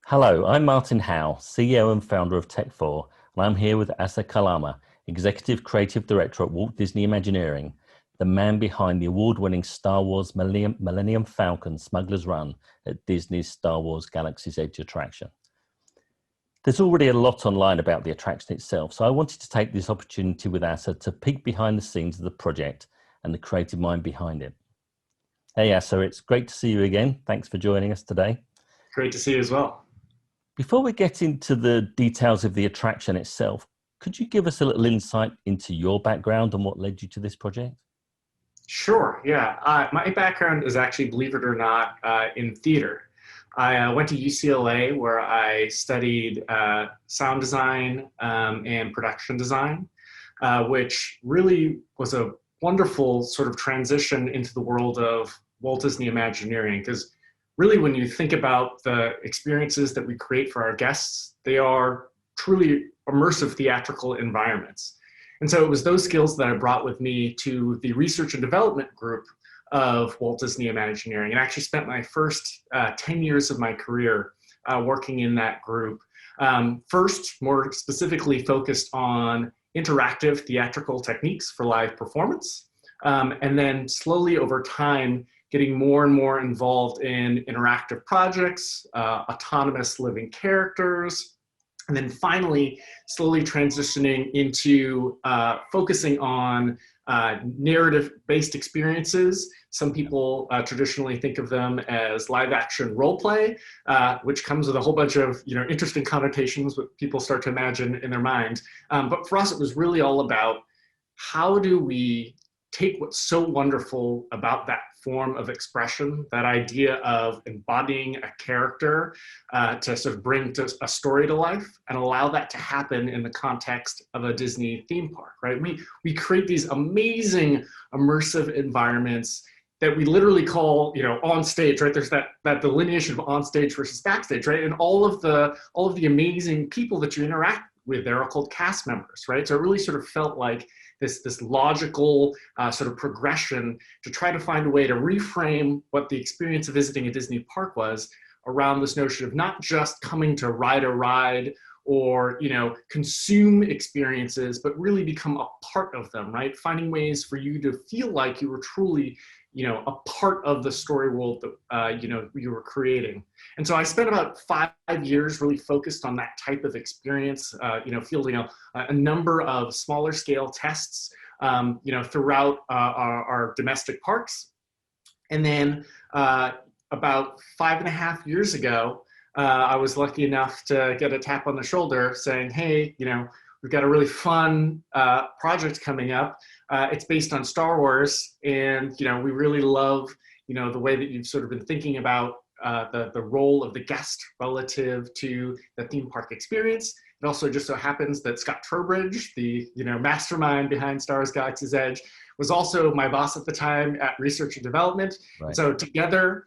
Hello, I'm Martin Howe, CEO and founder of Teq4, and I'm here with Kalama, Executive Creative Director at Walt Disney Imagineering, the man behind the award-winning Star Wars Millennium Falcon Smuggler's Run at Disney's Star Wars Galaxy's Edge attraction. There's already a lot online about the attraction itself, so I wanted to take this opportunity with Asa to peek behind the scenes of the project and the creative mind behind it. Hey Asa, it's great to see you again. Thanks for joining us today. Great to see you as well. Before we get into the details of the attraction itself, could you give us a little insight into your background and what led you to this project? Sure, yeah. My background is actually, believe it or not, in theater. I went to UCLA where I studied sound design and production design, which really was a wonderful sort of transition into the world of Walt Disney Imagineering, because really when you think about the experiences that we create for our guests, they are truly immersive theatrical environments. And so it was those skills that I brought with me to the research and development group of Walt Disney Imagineering, and actually spent my first 10 years of my career working in that group. First, more specifically focused on interactive theatrical techniques for live performance, and then slowly over time, getting more and more involved in interactive projects, autonomous living characters, and then finally slowly transitioning into focusing on narrative-based experiences. Some people traditionally think of them as live-action role play, which comes with a whole bunch of interesting connotations that people start to imagine in their mind. But for us, it was really all about how do we take what's so wonderful about that form of expression, that idea of embodying a character to sort of bring a story to life, and allow that to happen in the context of a Disney theme park, right? We create these amazing immersive environments that we literally call, on stage, right? There's that delineation of on stage versus backstage, right? And all of the amazing people that you interact with there are called cast members, right? So it really sort of felt like this logical sort of progression to try to find a way to reframe what the experience of visiting a Disney park was around this notion of not just coming to ride a ride or consume experiences, but really become a part of them, right? Finding ways for you to feel like you were truly a part of the story world that you were creating. And so I spent about 5 years really focused on that type of experience, fielding a number of smaller scale tests, throughout our domestic parks. And then about 5.5 years ago, I was lucky enough to get a tap on the shoulder saying, hey, we've got a really fun project coming up. It's based on Star Wars, and we really love the way that you've sort of been thinking about the role of the guest relative to the theme park experience. It also just so happens that Scott Trowbridge, the mastermind behind Star Wars Galaxy's Edge, was also my boss at the time at research and development. Right. So together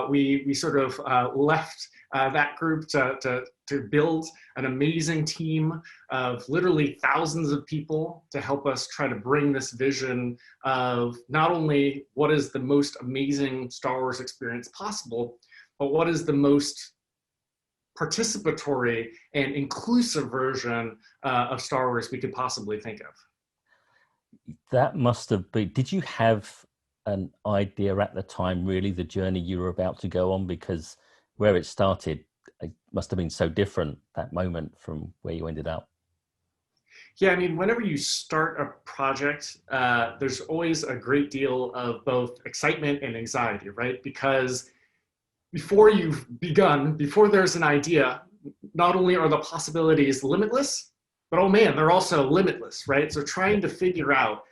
we sort of left that group to build an amazing team of literally thousands of people to help us try to bring this vision of not only what is the most amazing Star Wars experience possible, but what is the most participatory and inclusive version of Star Wars we could possibly think of. That must have been, did you have an idea at the time, really, the journey you were about to go on? Because where it started, it must have been so different, that moment, from where you ended up. Yeah, I mean, whenever you start a project, there's always a great deal of both excitement and anxiety, right? Because before you've begun, before there's an idea, not only are the possibilities limitless, but oh man, they're also limitless, right? So trying to figure out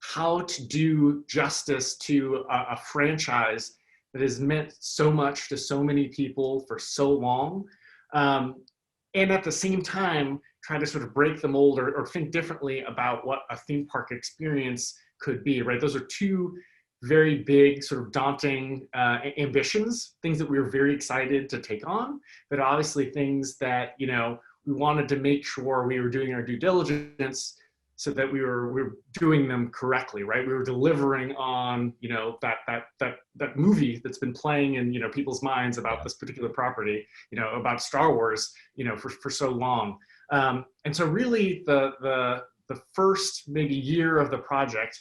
how to do justice to a franchise that has meant so much to so many people for so long. And at the same time, try to sort of break the mold or think differently about what a theme park experience could be, right? Those are two very big, sort of daunting ambitions, things that we were very excited to take on, but obviously things that, we wanted to make sure we were doing our due diligence so that we were doing them correctly, right? We were delivering on, you know, that movie that's been playing in, you know, people's minds about this particular property, you know, about Star Wars, you know, for so long. And so really the first maybe year of the project,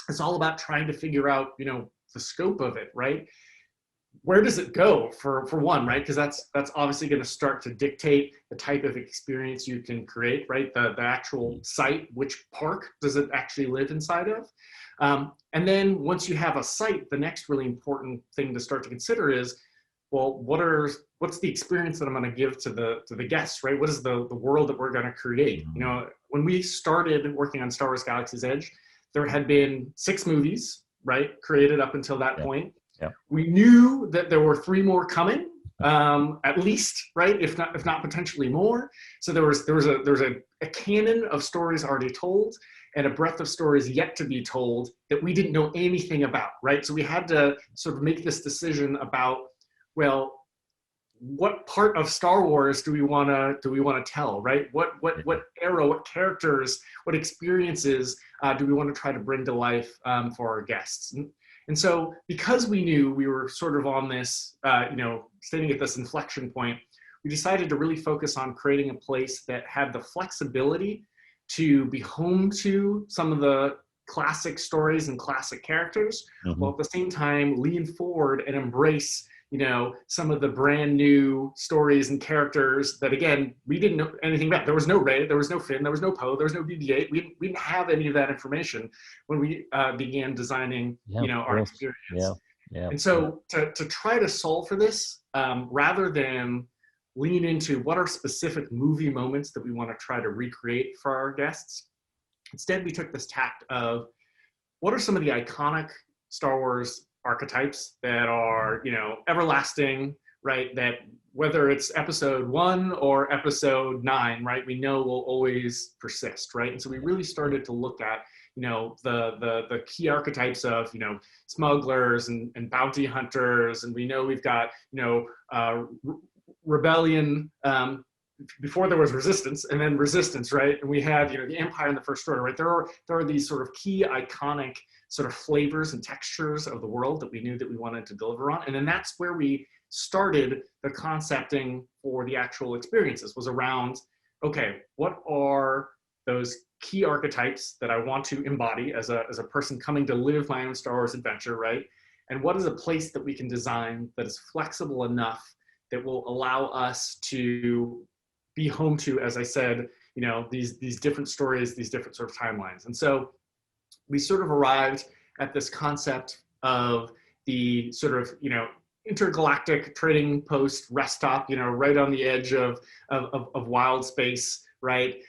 it's all about trying to figure out, you know, the scope of it, right? Where does it go for one, right? Because that's obviously going to start to dictate the type of experience you can create, right? The actual site, which park does it actually live inside of? And then once you have a site, the next really important thing to start to consider is, well, what's the experience that I'm going to give to the guests, right? What is the world that we're going to create? You know, when we started working on Star Wars Galaxy's Edge, there had been 6 movies, right, created up until that point. Yeah. We knew that there were 3 more coming, at least, right? If not potentially more. So there was a canon of stories already told, and a breadth of stories yet to be told that we didn't know anything about, right? So we had to sort of make this decision about, well, what part of Star Wars do we want to tell, right? What era, what characters, what experiences do we want to try to bring to life for our guests? And so because we knew we were sort of on this, you know, standing at this inflection point, we decided to really focus on creating a place that had the flexibility to be home to some of the classic stories and classic characters, while at the same time lean forward and embrace, you know, some of the brand new stories and characters that, again, we didn't know anything about. There was no Rey, there was no Finn, there was no Poe, there was no BB-8. We didn't have any of that information when we began designing, you know, our experience. And so to try to solve for this, rather than lean into what are specific movie moments that we want to try to recreate for our guests, instead we took this tact of what are some of the iconic Star Wars archetypes that are, you know, everlasting, right? That whether it's episode 1 or episode 9, right, we know will always persist, right? And so we really started to look at, you know, the key archetypes of, you know, smugglers and bounty hunters, and we know we've got, you know, rebellion, before there was resistance, and then resistance, right? And we had, you know, the Empire and the First Order, right? There are these sort of key iconic sort of flavors and textures of the world that we knew that we wanted to deliver on. And then that's where we started the concepting for the actual experiences, was around, okay, what are those key archetypes that I want to embody as a person coming to live my own Star Wars adventure, right? And what is a place that we can design that is flexible enough that will allow us to be home to, as I said, you know, these different stories, these different sort of timelines. And so we sort of arrived at this concept of the sort of, you know, intergalactic trading post rest stop, you know, right on the edge of wild space, right?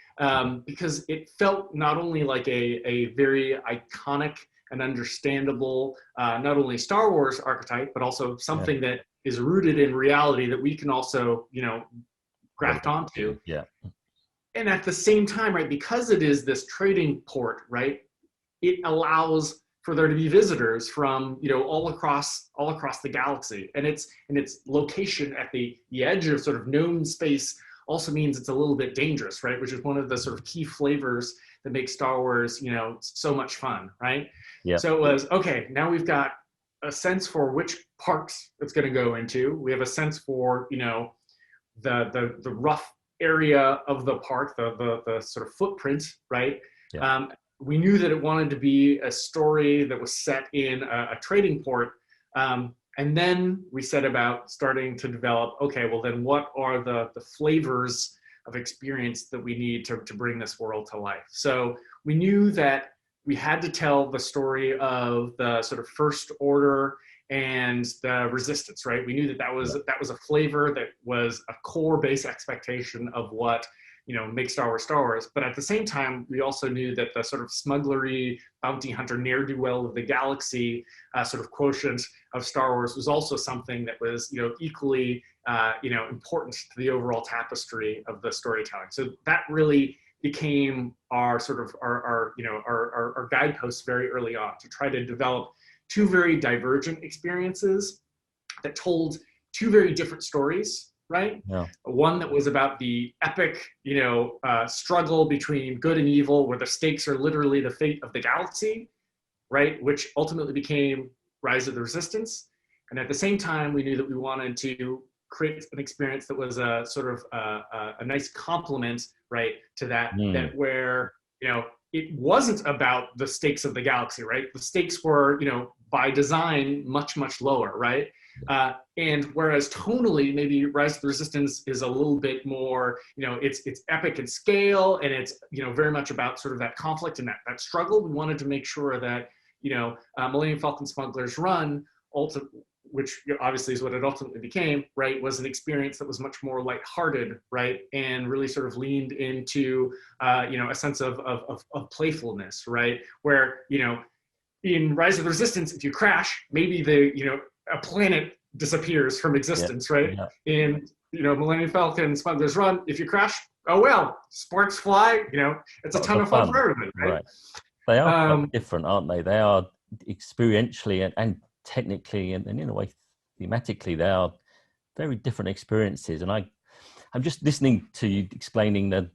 Because it felt not only like a very iconic and understandable, not only Star Wars archetype, but also something that is rooted in reality that we can also, you know, graft onto. Yeah. And at the same time, right, because it is this trading port, right, it allows for there to be visitors from, you know, all across the galaxy. And its location at the edge of sort of known space also means it's a little bit dangerous, right? Which is one of the sort of key flavors that makes Star Wars, you know, so much fun, right? Yeah. So it was, okay, now we've got a sense for which parks it's going to go into. We have a sense for, you know, the rough area of the park, the sort of footprint, right? Yeah. We knew that it wanted to be a story that was set in a trading port. And then we set about starting to develop, okay, well then what are the flavors of experience that we need to bring this world to life? So we knew that we had to tell the story of the sort of First Order and the resistance, right? We knew that that was a flavor that was a core base expectation of what, you know, make Star Wars. But at the same time, we also knew that the sort of smugglery, bounty hunter, ne'er-do-well of the galaxy sort of quotient of Star Wars was also something that was, you know, equally, you know, important to the overall tapestry of the storytelling. So that really became our sort of our guideposts very early on, to try to develop two very divergent experiences that told two very different stories, right? Yeah. One that was about the epic, struggle between good and evil, where the stakes are literally the fate of the galaxy, right? Which ultimately became Rise of the Resistance. And at the same time, we knew that we wanted to create an experience that was a sort of a nice complement, right, to that, Mm. that where, it wasn't about the stakes of the galaxy, right? The stakes were, by design, much, much lower, right? And whereas tonally, maybe Rise of the Resistance is a little bit more, it's epic in scale, and it's, very much about sort of that conflict and that struggle. We wanted to make sure that, Millennium Falcon Smuggler's Run, which obviously is what it ultimately became, right, was an experience that was much more lighthearted, right, and really sort of leaned into, a sense of playfulness, right, where, in Rise of the Resistance, if you crash, maybe a planet disappears from existence, Yeah. right? Yeah. In, Millennium Falcon Smuggler's Run, if you crash, oh well, sparks fly, it's a ton of fun for everybody, right? They are quite different, aren't they? They are experientially and technically and in a way thematically, they are very different experiences. And I'm just listening to you explaining the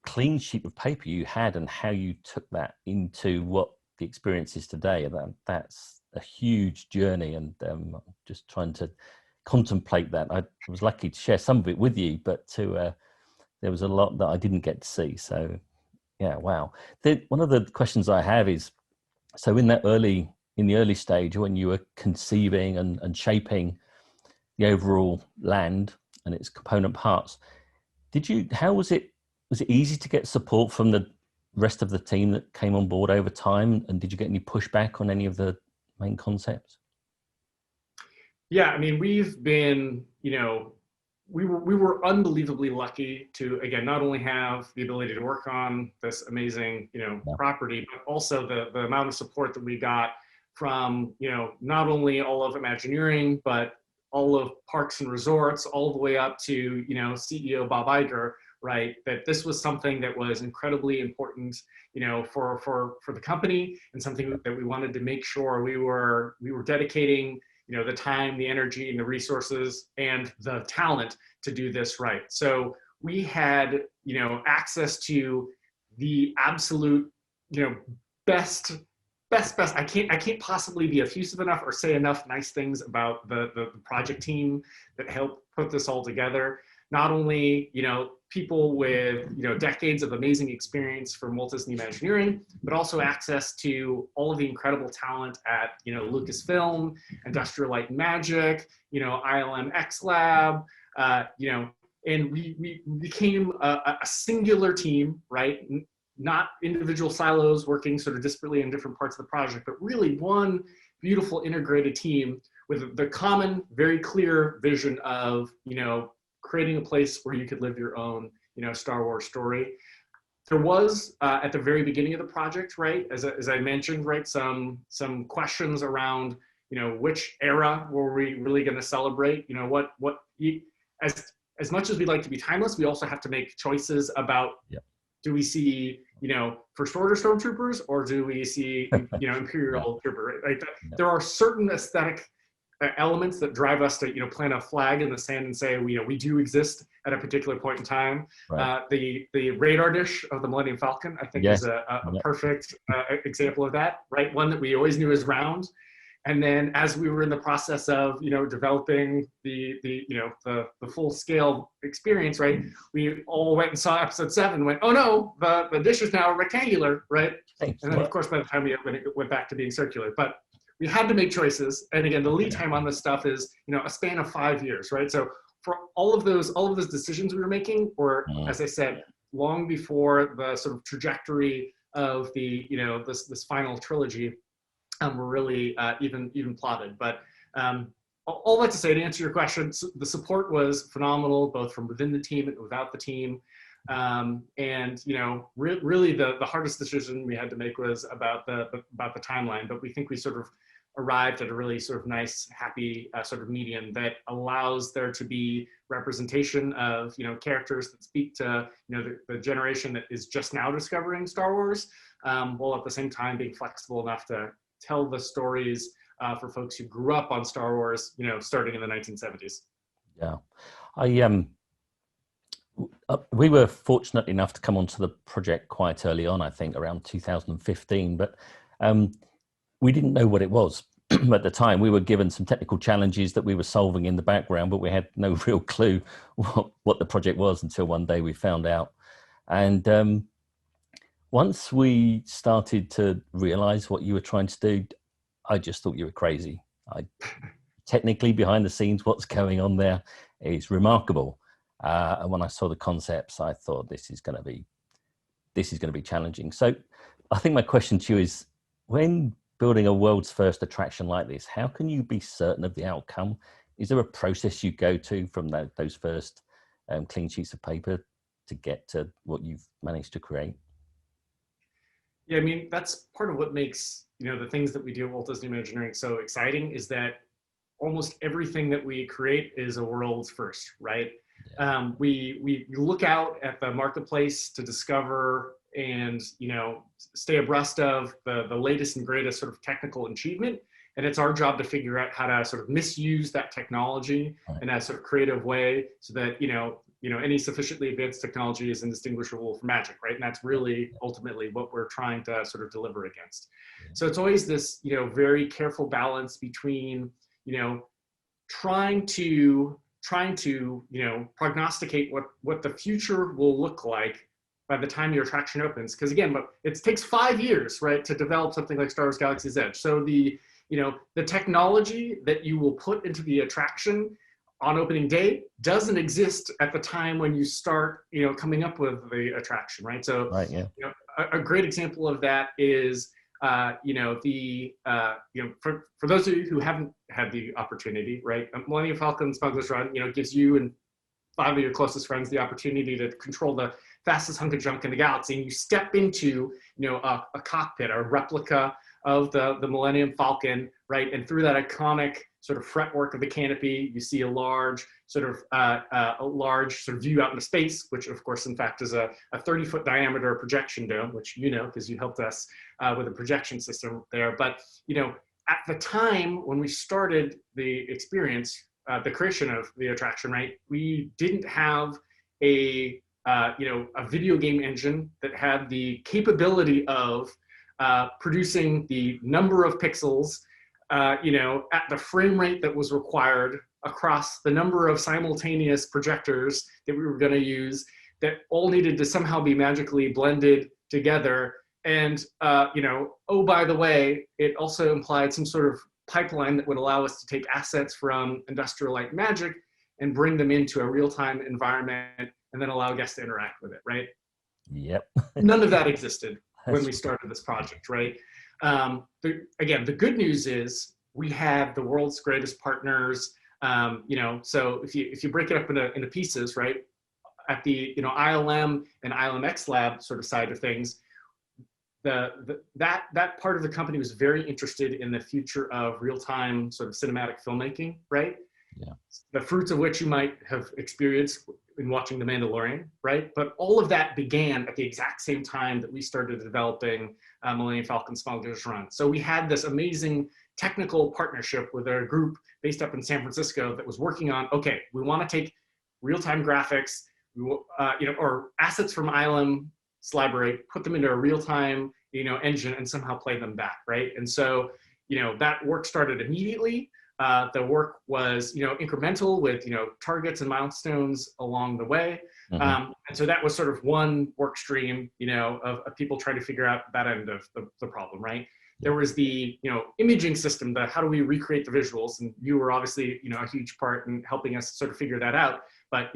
clean sheet of paper you had and how you took that into what the experience is today. And that's a huge journey, and I'm just trying to contemplate that. I was lucky to share some of it with you, but there was a lot that I didn't get to see. So yeah, wow. One of the questions I have is, so in the early stage when you were conceiving and shaping the overall land and its component parts, how was it easy to get support from the rest of the team that came on board over time? And did you get any pushback on any of the main concepts? Yeah, I mean, we've been, we were unbelievably lucky to, again, not only have the ability to work on this amazing, property, but also the amount of support that we got from, not only all of Imagineering, but all of Parks and Resorts, all the way up to, CEO Bob Iger, right? That this was something that was incredibly important, for the company, and something that we wanted to make sure we were dedicating, the time, the energy, and the resources, and the talent to do this right. So we had, access to the absolute, best. I can't possibly be effusive enough or say enough nice things about the project team that helped put this all together. Not only, people with, decades of amazing experience from Walt Disney Imagineering, but also access to all of the incredible talent at, Lucasfilm, Industrial Light and Magic, ILM X Lab, and we became a singular team, right? Not individual silos working sort of disparately in different parts of the project, but really one beautiful integrated team with the common, very clear vision of, creating a place where you could live your own, Star Wars story. There was at the very beginning of the project, right, as I mentioned, right, some questions around, which era were we really going to celebrate? As much as we'd like to be timeless, we also have to make choices about, do we see, First Order stormtroopers, or do we see, Imperial trooper? Right? There are certain aesthetic elements that drive us to, plant a flag in the sand and say, we do exist at a particular point in time. Right. The radar dish of the Millennium Falcon, I think, is a perfect example of that, right? One that we always knew is round. And then as we were in the process of, developing the full scale experience, right? We all went and saw episode 7 and went, oh no, the dish is now rectangular, right? Thanks. And then of course, by the time we went back to being circular, but we had to make choices. And again, the lead time on this stuff is, a span of 5 years, right? So for all of those decisions we were making were, as I said, long before the sort of trajectory of the, this final trilogy were really even plotted. But all that to say, to answer your question, the support was phenomenal, both from within the team and without the team. And really the hardest decision we had to make was about the timeline. But we think we sort of arrived at a really sort of nice, happy sort of medium that allows there to be representation of characters that speak to the generation that is just now discovering Star Wars, while at the same time being flexible enough to tell the stories for folks who grew up on Star Wars, starting in the 1970s. Yeah. I we were fortunate enough to come onto the project quite early on, I think around 2015, but um, we didn't know what it was at the time. We were given some technical challenges that we were solving in the background, but we had no real clue what the project was until one day we found out. And once we started to realize what you were trying to do, I just thought you were crazy. Technically, behind the scenes, what's going on there is remarkable. And when I saw the concepts, I thought this is going to be challenging. So I think my question to you is, when building a world's first attraction like this, how can you be certain of the outcome? Is there a process you go to from those first clean sheets of paper to get to what you've managed to create? Yeah, I mean, that's part of what makes, the things that we do at Walt Disney Imagineering so exciting is that almost everything that we create is a world's first, right? Yeah. We look out at the marketplace to discover and stay abreast of the latest and greatest sort of technical achievement, and it's our job to figure out how to sort of misuse that technology Right. in a sort of creative way so that any sufficiently advanced technology is indistinguishable from magic, right? And that's really ultimately what we're trying to sort of deliver against. Yeah. So it's always this very careful balance between trying to prognosticate what the future will look like by the time your attraction opens. Because again, it takes 5 years, right, to develop something like Star Wars Galaxy's Edge. So the technology that you will put into the attraction on opening day doesn't exist at the time when you start coming up with the attraction, right? So Right. Yeah. a great example of that is for those of you who haven't had the opportunity, right? Millennium Falcon Smuggler's Run, gives you and 5 of your closest friends the opportunity to control the fastest hunk of junk in the galaxy, and you step into, a cockpit, a replica of the Millennium Falcon, right? And through that iconic sort of fretwork of the canopy, you see a large sort of view out into space, which of course, in fact, is a 30-foot diameter projection dome, which because you helped us with a projection system there. But at the time when we started the experience, the creation of the attraction, right, we didn't have a video game engine that had the capability of producing the number of pixels at the frame rate that was required across the number of simultaneous projectors that we were going to use, that all needed to somehow be magically blended together. And, oh, by the way, it also implied some sort of pipeline that would allow us to take assets from Industrial Light and Magic and bring them into a real-time environment and then allow guests to interact with it, right? Yep. None of that existed when we That's started this project, right? Again, the good news is we have the world's greatest partners. So if you break it up into pieces, right? At the ILM and ILMX lab sort of side of things, that part of the company was very interested in the future of real-time sort of cinematic filmmaking, right? Yeah. The fruits of which you might have experienced in watching The Mandalorian, right? But all of that began at the exact same time that we started developing Millennium Falcon Smuggler's Run. So we had this amazing technical partnership with a group based up in San Francisco that was working on, okay, we want to take real-time graphics, or assets from ILM's library, put them into a real-time, engine and somehow play them back, right? And so, that work started immediately. The work was, incremental with, targets and milestones along the way. Mm-hmm. And so that was sort of one work stream, of people trying to figure out that end of the problem, right? There was the, imaging system, the how do we recreate the visuals? And you were obviously, a huge part in helping us sort of figure that out. But,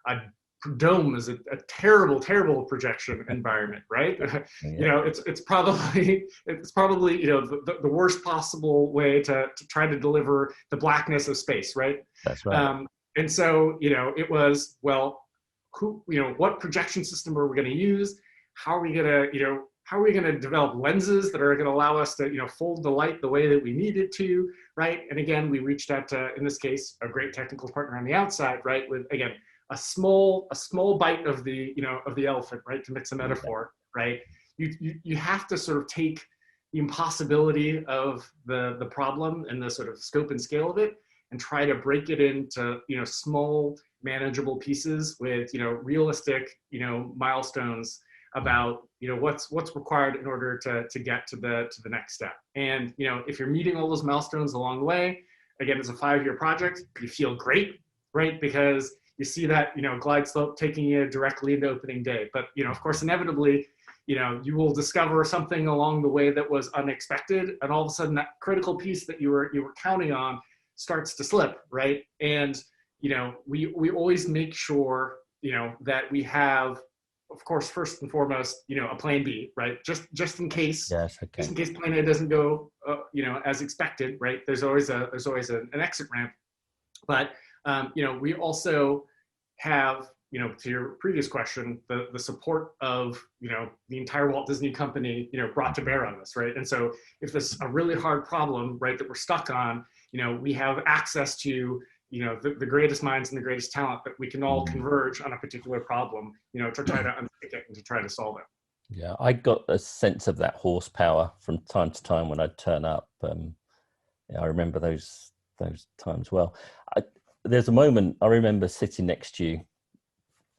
a dome is a terrible, terrible projection environment, right? Yeah. It's probably the worst possible way to try to deliver the blackness of space, right? That's right. And so it was, well, what projection system are we going to use? How are we going to develop lenses that are going to allow us to fold the light the way that we need it to, right? And again, we reached out to, in this case, a great technical partner on the outside, right? With, again, a small bite of the of the elephant, right? To mix a metaphor, right? You have to sort of take the impossibility of the problem and the sort of scope and scale of it, and try to break it into, small manageable pieces with, realistic, milestones about, what's required in order to get to the next step. And, if you're meeting all those milestones along the way, again, it's a 5-year project, you feel great, right? Because you see that, glide slope taking you directly into opening day. But, of course, inevitably, you will discover something along the way that was unexpected, and all of a sudden that critical piece that you were counting on starts to slip, right? And, we always make sure, that we have, of course, first and foremost, a plan B, right? Just in case, Yes, okay. just in case plan A doesn't go, as expected, right? There's always an exit ramp. But, we also have, to your previous question, the support of, the entire Walt Disney Company, brought to bear on this, right? And so if there's a really hard problem, right, that we're stuck on, we have access to, the greatest minds and the greatest talent that we can all converge on a particular problem, to try to unpick it and to try to solve it. Yeah, I got a sense of that horsepower from time to time when I'd turn up. I remember those times well. There's a moment I remember sitting next to you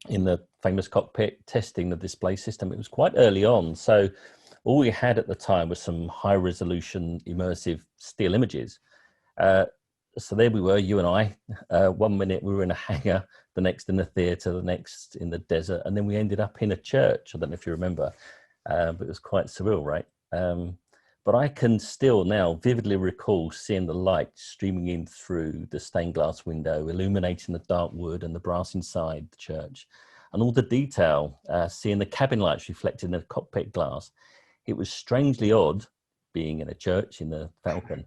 in the famous cockpit testing the display system. It was quite early on, so all we had at the time was some high resolution immersive still images. So there we were, you and I. 1 minute we were in a hangar, the next in the theatre, the next in the desert, and then we ended up in a church. I don't know if you remember, but it was quite surreal, right? But I can still now vividly recall seeing the light streaming in through the stained glass window, illuminating the dark wood and the brass inside the church, and all the detail, seeing the cabin lights reflected in the cockpit glass. It was strangely odd being in a church in the Falcon,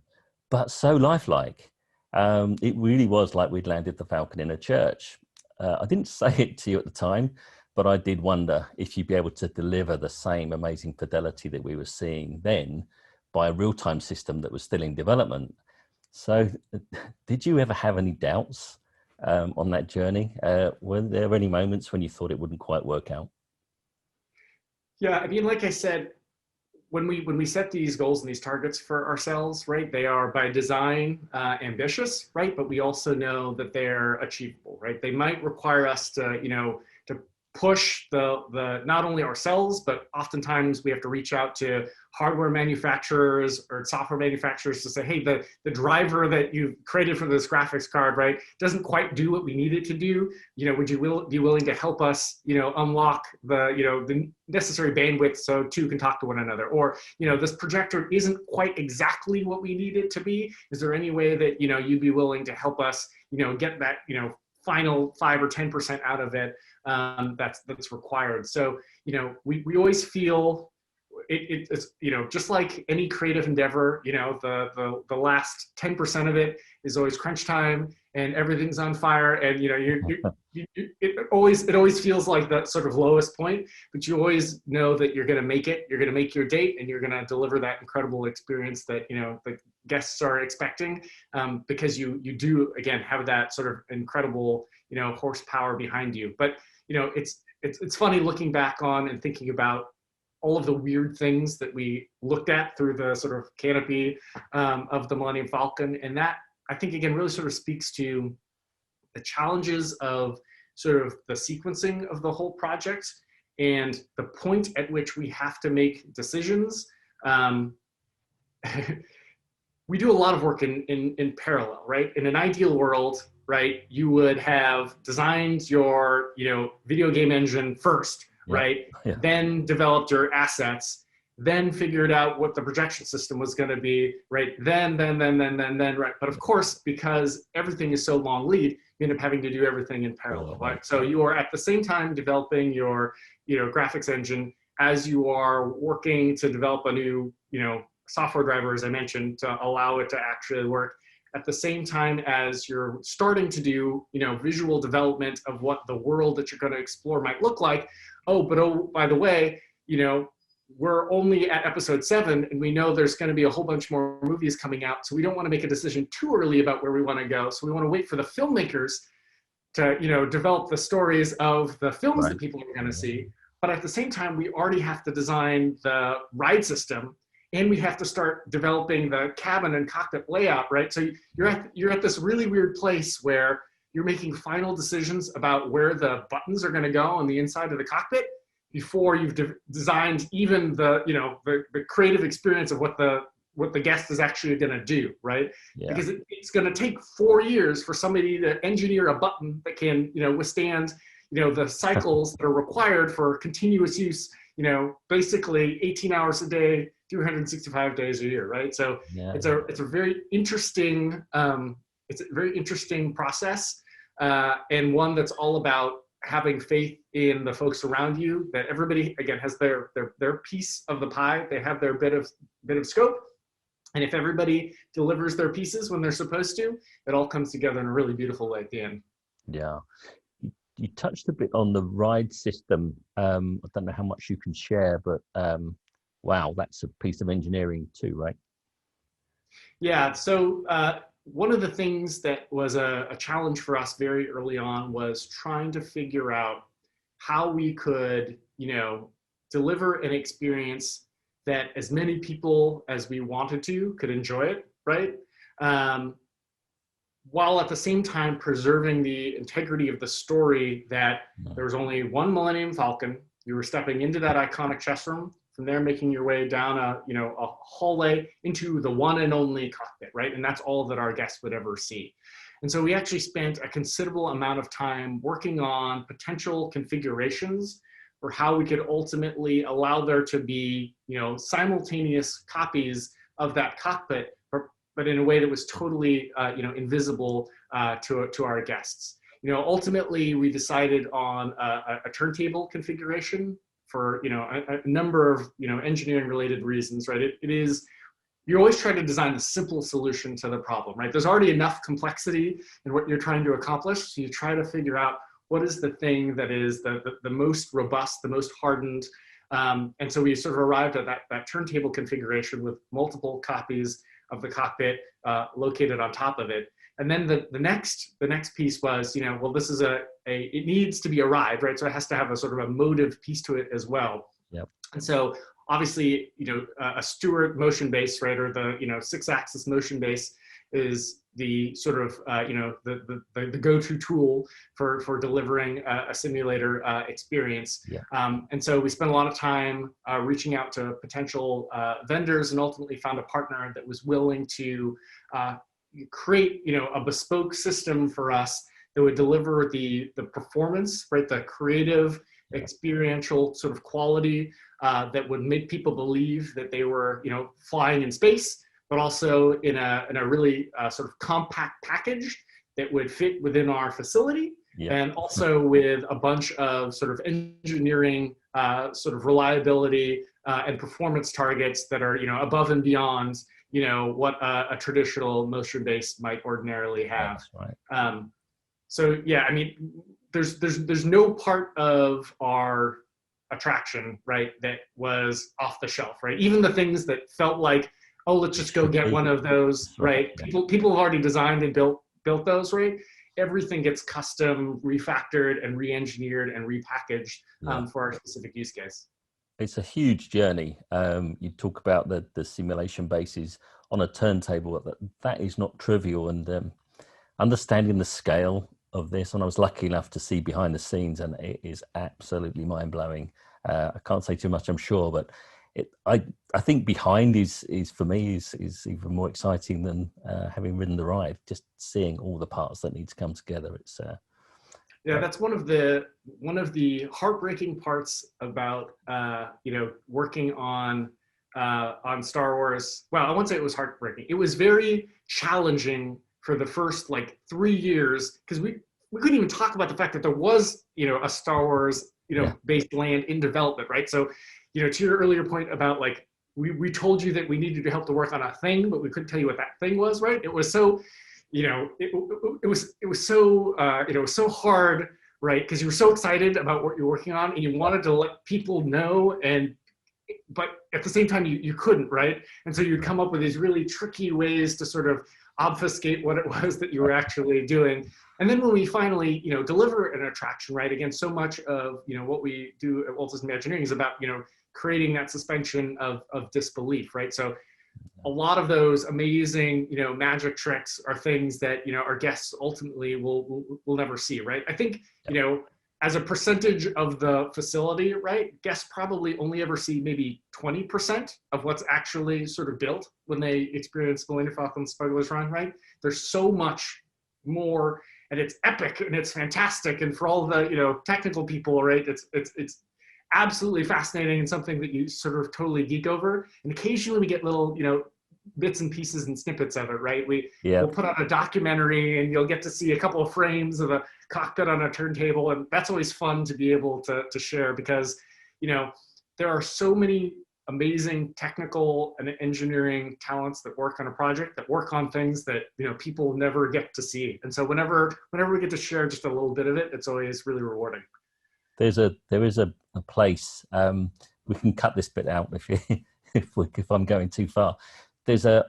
but so lifelike. It really was like we'd landed the Falcon in a church. I didn't say it to you at the time, but I did wonder if you'd be able to deliver the same amazing fidelity that we were seeing then by a real-time system that was still in development. So did you ever have any doubts on that journey? Were there any moments when you thought it wouldn't quite work out? Yeah, I mean, like I said, when we set these goals and these targets for ourselves, right, they are by design ambitious, right? But we also know that they're achievable, right? They might require us to, to push the not only ourselves, but oftentimes we have to reach out to hardware manufacturers or software manufacturers to say, hey, the driver that you've created for this graphics card, right, doesn't quite do what we need it to do. Would you be willing to help us, unlock the necessary bandwidth so two can talk to one another? Or, this projector isn't quite exactly what we need it to be. Is there any way that, you'd be willing to help us, get that, final 5 or 10% out of it that's required? So, we always feel it's, just like any creative endeavor, the last 10% of it is always crunch time and everything's on fire, and it always feels like that sort of lowest point, but you always know that you're going to make it, you're going to make your date, and you're going to deliver that incredible experience that the guests are expecting, because you do, again, have that sort of incredible horsepower behind you. But it's funny looking back on and thinking about all of the weird things that we looked at through the sort of canopy of the Millennium Falcon. And that, I think, again, really sort of speaks to the challenges of sort of the sequencing of the whole project and the point at which we have to make decisions. We do a lot of work in parallel, right? In an ideal world, right, you would have designed your video game engine first, right? Yeah. Then developed your assets, then figured out what the projection system was going to be, right? Then, right? But of course, because everything is so long lead, you end up having to do everything in parallel, right? So you are at the same time developing your, graphics engine as you are working to develop a new, software driver, as I mentioned, to allow it to actually work. At the same time as you're starting to do, visual development of what the world that you're going to explore might look like. Oh, by the way, we're only at episode 7, and we know there's going to be a whole bunch more movies coming out. So we don't want to make a decision too early about where we want to go. So we want to wait for the filmmakers to, develop the stories of the films that people are going to see. But at the same time, we already have to design the ride system and we have to start developing the cabin and cockpit layout, right? So you're at this really weird place where you're making final decisions about where the buttons are going to go on the inside of the cockpit before you've designed even the, you know, the creative experience of what the guest is actually going to do, right? Yeah. Because it's going to take 4 years for somebody to engineer a button that can, you know, withstand, you know, the cycles that are required for continuous use, you know, basically 18 hours a day, 365 days a year, right? So Yeah. it's a very interesting process, and one that's all about having faith in the folks around you, that everybody again has their piece of the pie. They have their bit of scope, and if everybody delivers their pieces when they're supposed to, it all comes together in a really beautiful way at the end. Yeah. You touched a bit on the ride system. I don't know how much you can share, but wow, that's a piece of engineering too, right? Yeah, so one of the things that was a challenge for us very early on was trying to figure out how we could, you know, deliver an experience that as many people as we wanted to could enjoy it, right? While at the same time preserving the integrity of the story, that there was only one Millennium Falcon. You were stepping into that iconic chess room. From there, making your way down a hallway into the one and only cockpit, right? And that's all that our guests would ever see. And so we actually spent a considerable amount of time working on potential configurations for how we could ultimately allow there to be, you know, simultaneous copies of that cockpit, but in a way that was totally, you know, invisible to our guests. You know, ultimately we decided on a turntable configuration for, you know, a number of, you know, engineering related reasons, right? It is, you always try to design the simple solution to the problem, right? There's already enough complexity in what you're trying to accomplish. So you try to figure out what is the thing that is the most robust, the most hardened. And so we sort of arrived at that turntable configuration with multiple copies of the cockpit located on top of it. And then the next piece was, you know, well, this is it needs to be a ride, right? So it has to have a sort of a motive piece to it as well. Yep. And so obviously, you know, a Stewart motion base, right, or the, you know, 6-axis motion base is the sort of, you know, the go-to tool for delivering a simulator experience. Yeah. And so we spent a lot of time reaching out to potential vendors, and ultimately found a partner that was willing to create, you know, a bespoke system for us that would deliver the performance, right, the creative, experiential sort of quality that would make people believe that they were, you know, flying in space, but also in a really sort of compact package that would fit within our facility, and also with a bunch of sort of engineering sort of reliability and performance targets that are, you know, above and beyond, you know, what a traditional motion base might ordinarily have. That's right. So yeah, I mean, there's no part of our attraction, right, that was off the shelf, right? Even the things that felt like, oh, let's just go get one of those, right? People have already designed and built those, right? Everything gets custom, refactored, and re-engineered and repackaged for our specific use case. It's a huge journey. You talk about the simulation bases on a turntable. That is not trivial, and understanding the scale of this. And I was lucky enough to see behind the scenes, and it is absolutely mind blowing. I can't say too much, I'm sure, but I think behind is for me is even more exciting than having ridden the ride. Just seeing all the parts that need to come together. It's yeah, that's one of the heartbreaking parts about you know, working on Star Wars. Well, I won't say it was heartbreaking. It was very challenging for the first like 3 years, because we couldn't even talk about the fact that there was, you know, a Star Wars, you know, based land in development, right? So, you know, to your earlier point about like we told you that we needed your help to work on a thing, but we couldn't tell you what that thing was, right? It was so, you know, it was so you know, so hard, right? Because you were so excited about what you're working on, and you wanted to let people know, but at the same time you couldn't, right? And so you'd come up with these really tricky ways to sort of obfuscate what it was that you were actually doing. And then when we finally, you know, deliver an attraction, right? Again, so much of, you know, what we do at Walt Disney Imagineering is about, you know, creating that suspension of disbelief, right? So a lot of those amazing, magic tricks are things that, our guests ultimately will never see, right? I think, as a percentage of the facility, right, guests probably only ever see maybe 20% of what's actually sort of built when they experience Millennium Falcon Smuggler's Run, right? There's so much more, and it's epic and it's fantastic, and for all the technical people, right, it's absolutely fascinating and something that you sort of totally geek over. And occasionally we get little bits and pieces and snippets of it, right? We'll put on a documentary and you'll get to see a couple of frames of a cockpit on a turntable, and that's always fun to be able to share, because there are so many amazing technical and engineering talents that work on a project, that work on things that people never get to see. And so whenever we get to share just a little bit of it, it's always really rewarding. There is a place, we can cut this bit out if I'm going too far. There's a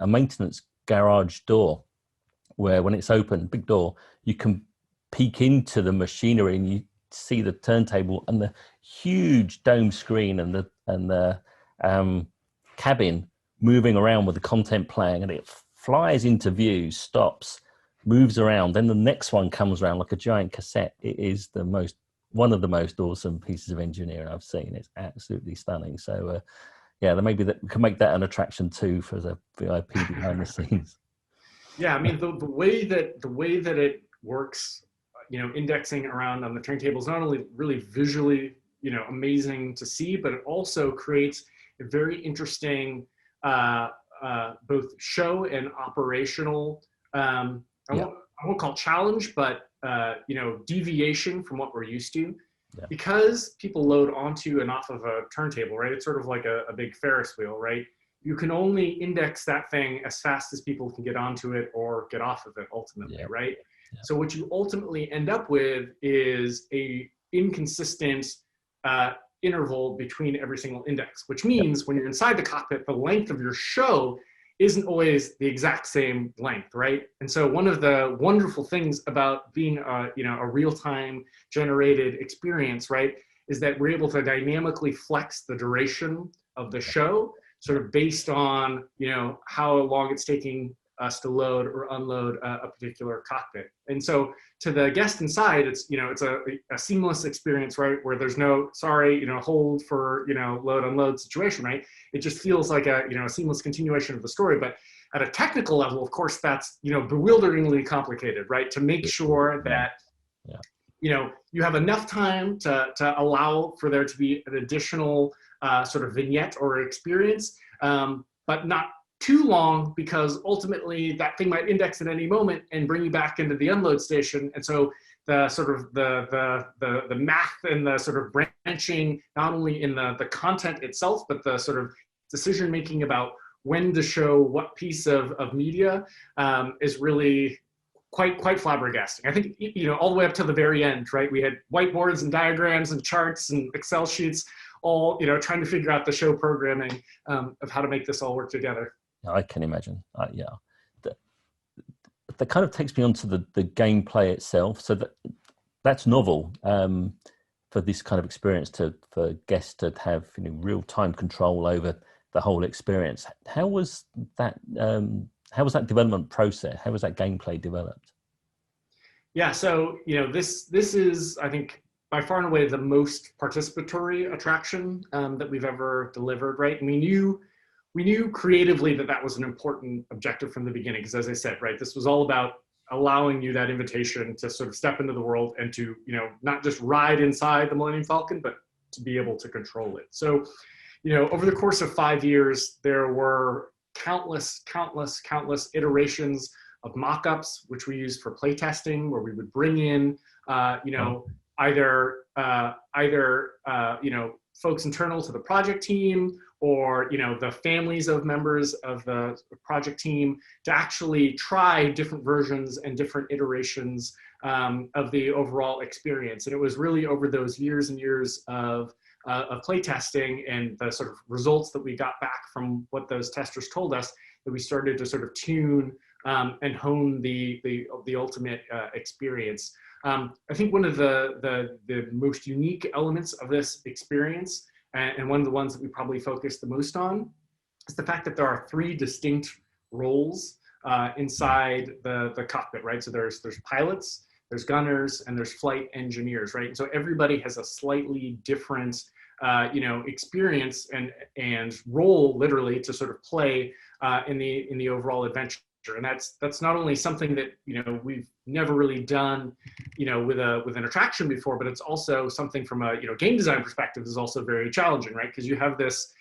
maintenance garage door where, when it's open, big door, you can peek into the machinery and you see the turntable and the huge dome screen and the cabin moving around with the content playing, and it flies into view, stops, moves around, then the next one comes around like a giant cassette. It is one of the most awesome pieces of engineering I've seen. It's absolutely stunning. So maybe we can make that an attraction too for the VIP behind the scenes. Yeah, I mean, the way that it works, indexing around on the turntables, not only really visually, amazing to see, but it also creates a very interesting both show and operational, I won't call challenge, but deviation from what we're used to. Yeah. Because people load onto and off of a turntable, right? It's sort of like a big Ferris wheel, right? You can only index that thing as fast as people can get onto it or get off of it ultimately, right? Yeah. So what you ultimately end up with is a inconsistent interval between every single index, which means when you're inside the cockpit, the length of your show isn't always the exact same length, right? And so one of the wonderful things about being a real-time generated experience, right, is that we're able to dynamically flex the duration of the show, sort of based on how long it's taking us to load or unload a particular cockpit. And so to the guest inside, it's it's a seamless experience, right, where there's no hold for load unload situation, right? It just feels like a seamless continuation of the story. But at a technical level, of course, that's bewilderingly complicated, right? To make sure that you have enough time to allow for there to be an additional sort of vignette or experience, but not too long, because ultimately that thing might index at any moment and bring you back into the unload station. And so the sort of the math and the sort of branching, not only in the content itself, but the sort of decision making about when to show what piece of media is really quite flabbergasting. I think all the way up to the very end, right? We had whiteboards and diagrams and charts and Excel sheets, all trying to figure out the show programming of how to make this all work together. I can imagine. That kind of takes me on to the gameplay itself. So that's novel for this kind of experience, for guests to have real time control over the whole experience. How was that development process? How was that gameplay developed? Yeah, so this is, I think, by far and away the most participatory attraction that we've ever delivered, right? And we knew creatively that was an important objective from the beginning, because as I said, right, this was all about allowing you that invitation to sort of step into the world and to, not just ride inside the Millennium Falcon, but to be able to control it. So, over the course of 5 years, there were countless iterations of mock-ups, which we used for playtesting, where we would bring in, either folks internal to the project team, or the families of members of the project team, to actually try different versions and different iterations of the overall experience. And it was really over those years and years of playtesting and the sort of results that we got back from what those testers told us that we started to sort of tune and hone the ultimate experience. I think one of the most unique elements of this experience and one of the ones that we probably focus the most on, is the fact that there are three distinct roles inside the cockpit, right? So there's pilots, there's gunners, and there's flight engineers, right? And so everybody has a slightly different experience and role, literally, to sort of play in the overall adventure. And that's not only something that we've never really done with an attraction before, but it's also something from a game design perspective is also very challenging, right? Because you have this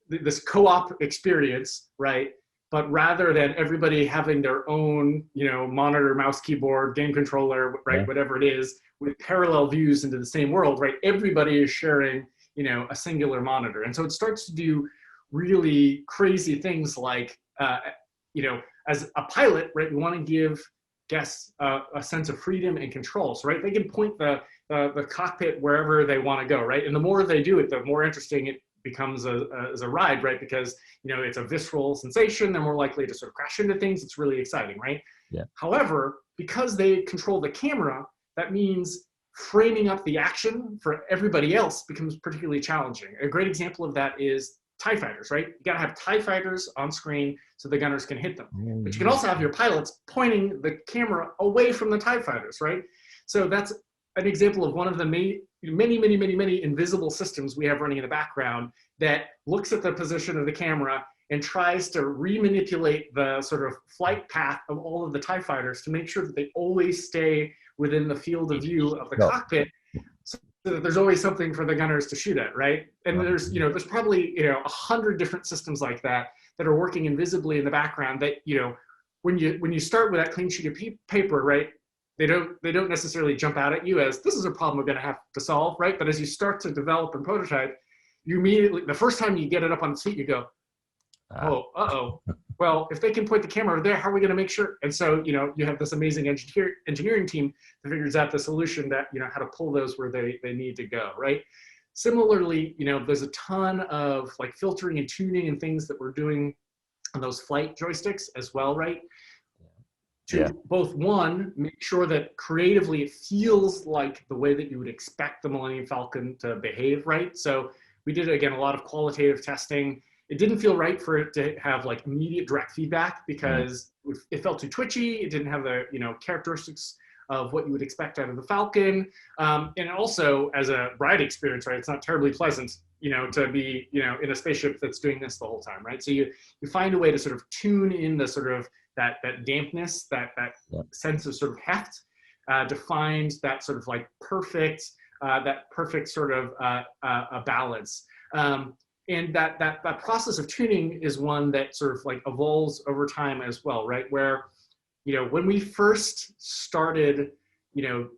this co-op experience, right? But rather than everybody having their own monitor, mouse, keyboard, game controller, right, yeah, whatever it is, with parallel views into the same world, right? Everybody is sharing a singular monitor, and so it starts to do really crazy things like as a pilot, right, we want to give guests a sense of freedom and control. So, right, they can point the cockpit wherever they want to go, right? And the more they do it, the more interesting it becomes as a ride, right? Because it's a visceral sensation. They're more likely to sort of crash into things. It's really exciting, right? Yeah. However, because they control the camera, that means framing up the action for everybody else becomes particularly challenging. A great example of that is TIE fighters, right? You gotta have TIE fighters on screen so the gunners can hit them. But you can also have your pilots pointing the camera away from the TIE fighters, right? So that's an example of one of the many invisible systems we have running in the background that looks at the position of the camera and tries to remanipulate the sort of flight path of all of the TIE fighters to make sure that they always stay within the field of view of the cockpit, so that there's always something for the gunners to shoot at, right? And there's there's probably 100 different systems like that that are working invisibly in the background that when you start with that clean sheet of paper, right, they don't necessarily jump out at you as this is a problem we're going to have to solve, right? But as you start to develop and prototype, you immediately, the first time you get it up on its feet, you go, oh, well, if they can point the camera over there, how are we going to make sure? And so you have this amazing engineering team that figures out the solution that how to pull those where they need to go, right? Similarly, there's a ton of like filtering and tuning and things that we're doing on those flight joysticks as well, right? To both, one, make sure that creatively it feels like the way that you would expect the Millennium Falcon to behave, right? So we did, again, a lot of qualitative testing. It didn't feel right for it to have like immediate direct feedback because it felt too twitchy. It didn't have the characteristics of what you would expect out of the Falcon. And also as a ride experience, right, it's not terribly pleasant, to be, in a spaceship that's doing this the whole time, right? So you find a way to sort of tune in the sort of that dampness, that sense of sort of heft, to find that sort of like perfect sort of a balance. And that process of tuning is one that sort of like evolves over time as well, right? Where, when we first started,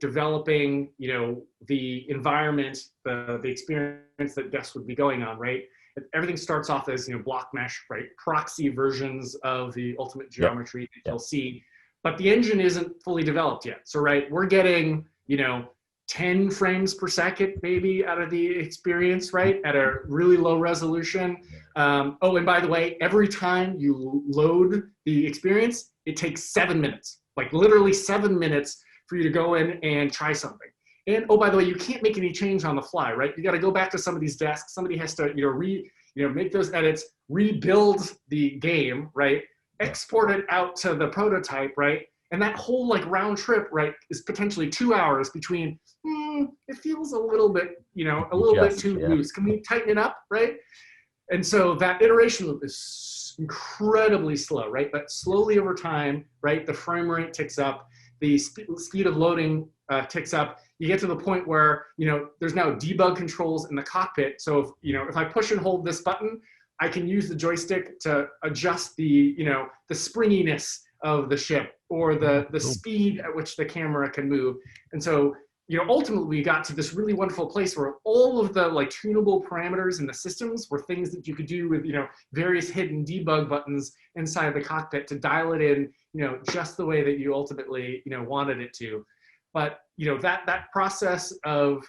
developing, the environment, the experience that guests would be going on, right? Everything starts off as, block mesh, right? Proxy versions of the ultimate geometry that you'll see, but the engine isn't fully developed yet. So, right, we're getting, 10 frames per second maybe out of the experience, right? At a really low resolution. Oh, and by the way, every time you load the experience, it takes 7 minutes, like literally 7 minutes for you to go in and try something. And oh, by the way, you can't make any change on the fly, right? You got to go back to somebody's desk. Somebody has to, make those edits, rebuild the game, right? Export it out to the prototype, right? And that whole like round trip, right, is potentially 2 hours between, it feels a little bit, bit too loose. Can we tighten it up, right? And so that iteration loop is incredibly slow, right? But slowly over time, right, the frame rate ticks up, the speed of loading ticks up. You get to the point where, there's now debug controls in the cockpit. So if I push and hold this button, I can use the joystick to adjust the, the springiness of the ship or the speed at which the camera can move. And so, ultimately we got to this really wonderful place where all of the like tunable parameters in the systems were things that you could do with, various hidden debug buttons inside the cockpit to dial it in, just the way that you ultimately, wanted it to. But, that process of,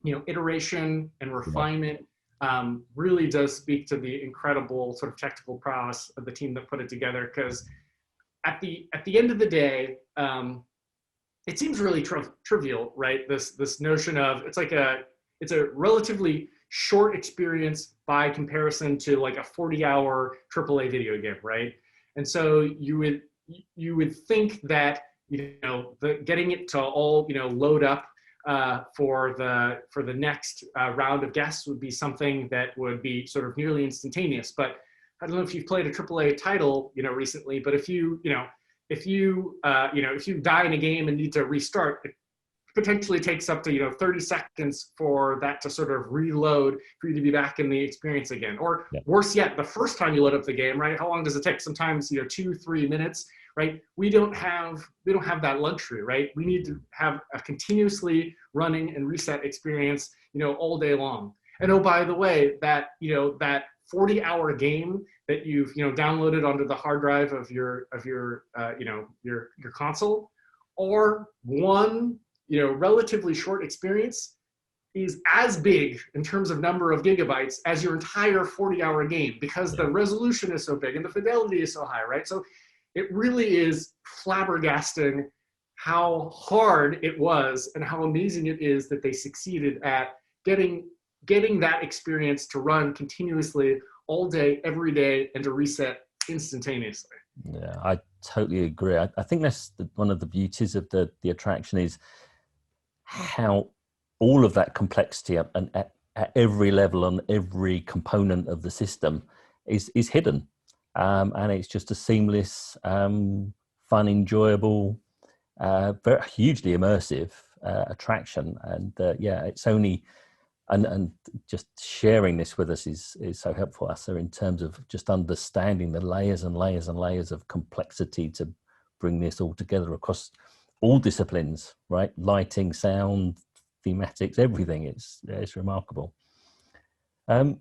iteration and refinement really does speak to the incredible sort of technical prowess of the team that put it together. Because at the end of the day, it seems really trivial, right? This notion of it's a relatively short experience by comparison to like a 40-hour AAA video game, right? And so you would think that, you know, getting it to all, you know, load up for the next round of guests would be something that would be sort of nearly instantaneous. But I don't know if you've played a AAA title, you know, recently, but if you die in a game and need to restart, it potentially takes up to, you know, 30 seconds for that to sort of reload for you to be back in the experience again. Or worse yet, the first time you load up the game, right? How long does it take? Sometimes, you know, 2-3 minutes, right? We don't have that luxury, right? We need to have a continuously running and reset experience, you know, all day long. And oh, by the way, that, you know, that 40-hour game that you've, you know, downloaded onto the hard drive of your console, or one, you know, relatively short experience is as big in terms of number of gigabytes as your entire 40-hour game, because the resolution is so big and the fidelity is so high, right? So it really is flabbergasting how hard it was and how amazing it is that they succeeded at getting that experience to run continuously all day, every day, and to reset instantaneously. Yeah, I totally agree. I think that's one of the beauties of the attraction is how all of that complexity and at every level on every component of the system is hidden. And it's just a seamless, fun, enjoyable, very hugely immersive attraction. And yeah, it's only, and just sharing this with us is so helpful, Asa, in terms of just understanding the layers and layers and layers of complexity to bring this all together across all disciplines, right? Lighting, sound, thematics, everything. It's remarkable. So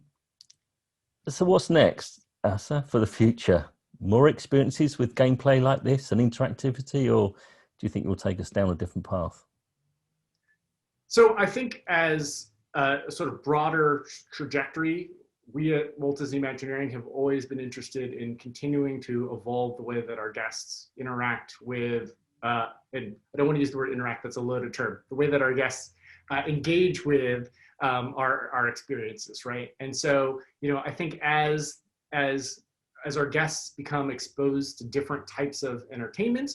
what's next, Asa, for the future? More experiences with gameplay like this and interactivity, or do you think you'll take us down a different path? So I think as a sort of broader trajectory, we at Walt Disney Imagineering have always been interested in continuing to evolve the way that our guests interact with, and I don't want to use the word interact, that's a loaded term, the way that our guests engage with our experiences, right? And so, you know, I think as our guests become exposed to different types of entertainment,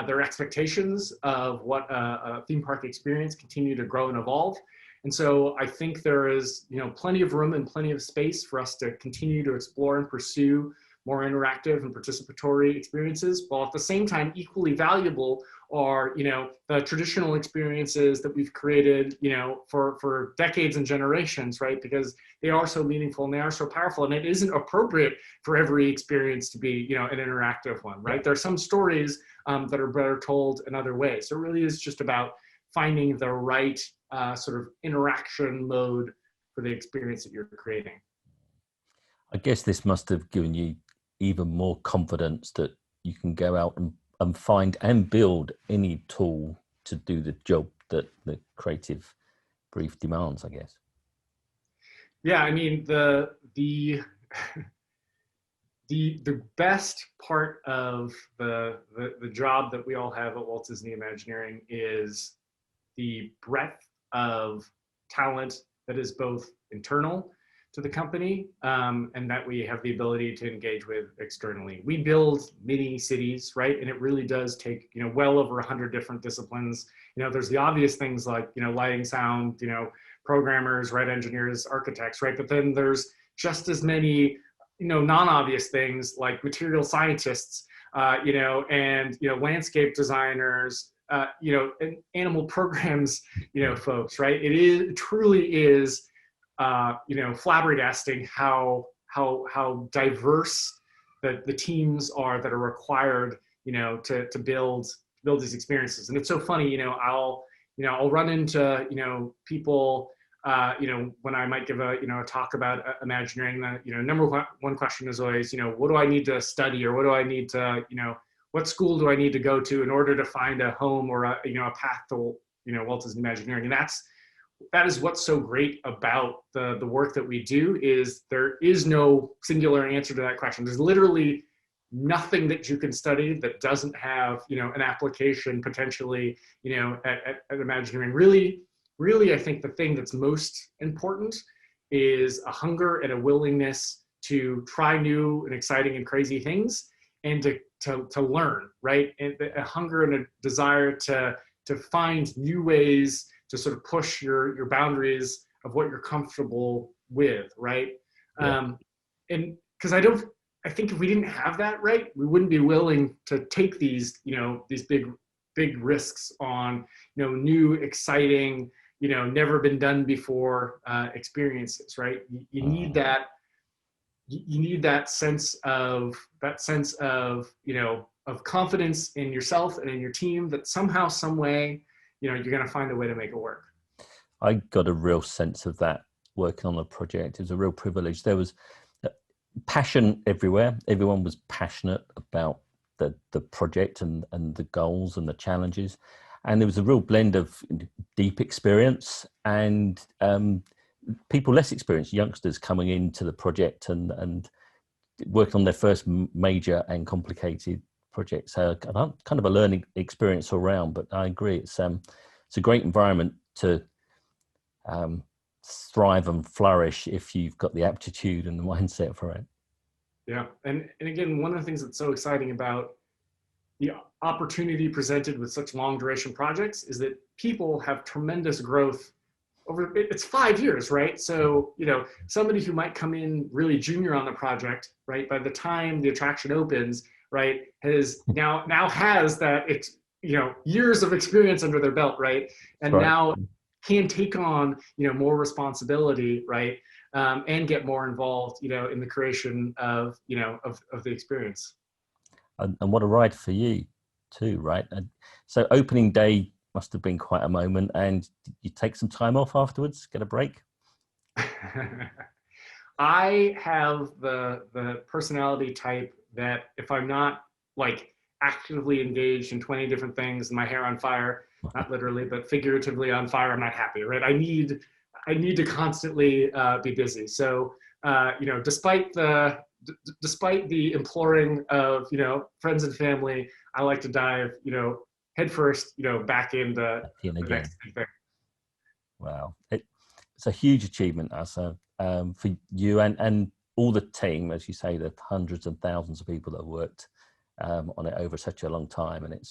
their expectations of what a theme park experience continue to grow and evolve. And so I think there is, you know, plenty of room and plenty of space for us to continue to explore and pursue more interactive and participatory experiences, while at the same time equally valuable are, you know, the traditional experiences that we've created, you know, for decades and generations, right? Because they are so meaningful and they are so powerful, and it isn't appropriate for every experience to be, you know, an interactive one, right? There are some stories that are better told in other ways. So it really is just about finding the right sort of interaction mode for the experience that you're creating. I guess this must have given you even more confidence that you can go out and find and build any tool to do the job that the creative brief demands, I guess. Yeah, I mean, the best part of the job that we all have at Walt Disney Imagineering is the breadth of talent that is both internal to the company and that we have the ability to engage with externally. We build mini cities, right? And it really does take, you know, well over 100 different disciplines. You know, there's the obvious things like, you know, lighting, sound, you know, programmers, right? Engineers, architects, right? But then there's just as many, you know, non-obvious things like material scientists, you know, and, you know, landscape designers, you know, and animal programs, you know, folks, right? It truly is, you know, flabbergasting how diverse the teams are that are required, you know, to build these experiences. And it's so funny, you know, I'll run into, you know, people, you know, when I might give a, you know, a talk about Imagineering, that, you know, number one question is always, you know, what do I need to study, or what do I need to, you know, what school do I need to go to in order to find a home or a, you know, a path to, you know, Walt Disney Imagineering. And that is what's so great about the work that we do, is there is no singular answer to that question. There's literally nothing that you can study that doesn't have, you know, an application potentially, you know, at Imagineering. Really, I think the thing that's most important is a hunger and a willingness to try new and exciting and crazy things, and to learn, right? And a hunger and a desire to find new ways to sort of push your boundaries of what you're comfortable with, right? Yeah. And because I think if we didn't have that, right, we wouldn't be willing to take these, these big risks on, new, exciting, never been done before experiences, right? You need that. You need that sense of of confidence in yourself and in your team that somehow, some way, you're going to find a way to make it work. I got a real sense of that working on the project. It was a real privilege. There was passion everywhere. Everyone was passionate about the project and the goals and the challenges. And there was a real blend of deep experience and people less experienced, youngsters coming into the project and working on their first major and complicated project. So kind of a learning experience all around, but I agree. It's a great environment to thrive and flourish if you've got the aptitude and the mindset for it. Yeah, and again, one of the things that's so exciting about the opportunity presented with such long duration projects is that people have tremendous growth over, it's 5 years, right? So, somebody who might come in really junior on the project, right, by the time the attraction opens, right, has now has that, years of experience under their belt, right? And Right. now can take on, more responsibility, right? And get more involved, in the creation of, of the experience. And what a ride for you too, right? And so opening day must have been quite a moment, and you take some time off afterwards, get a break? I have the personality type that if I'm not like actively engaged in 20 different things, my hair on fire, not literally, but figuratively on fire, I'm not happy, right? I need to constantly be busy. So, despite the imploring of, friends and family, I like to dive, headfirst, back into the next thing. Wow. It's a huge achievement, Asa, for you and all the team, as you say, the hundreds and thousands of people that have worked on it over such a long time. And it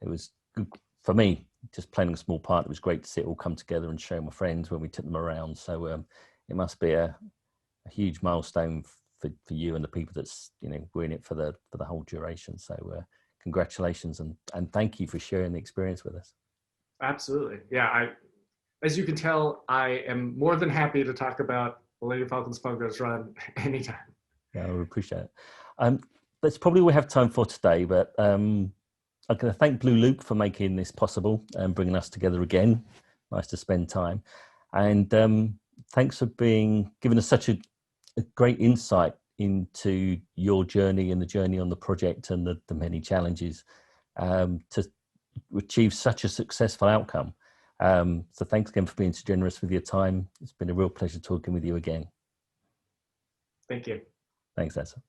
was good for me, just playing a small part. It was great to see it all come together and show my friends when we took them around. So it must be a huge milestone for you and the people that's were in it for the whole duration. So congratulations and thank you for sharing the experience with us. Absolutely. Yeah, as you can tell, I am more than happy to talk about Millennium Falcon's Progress Run anytime. Yeah, I appreciate it. That's probably all we have time for today, but I'm going to thank Blue Loop for making this possible and bringing us together again. Nice to spend time. And thanks for giving us such a great insight into your journey and the journey on the project and the many challenges to achieve such a successful outcome. So thanks again for being so generous with your time. It's been a real pleasure talking with you again. Thank you. Thanks, Asa.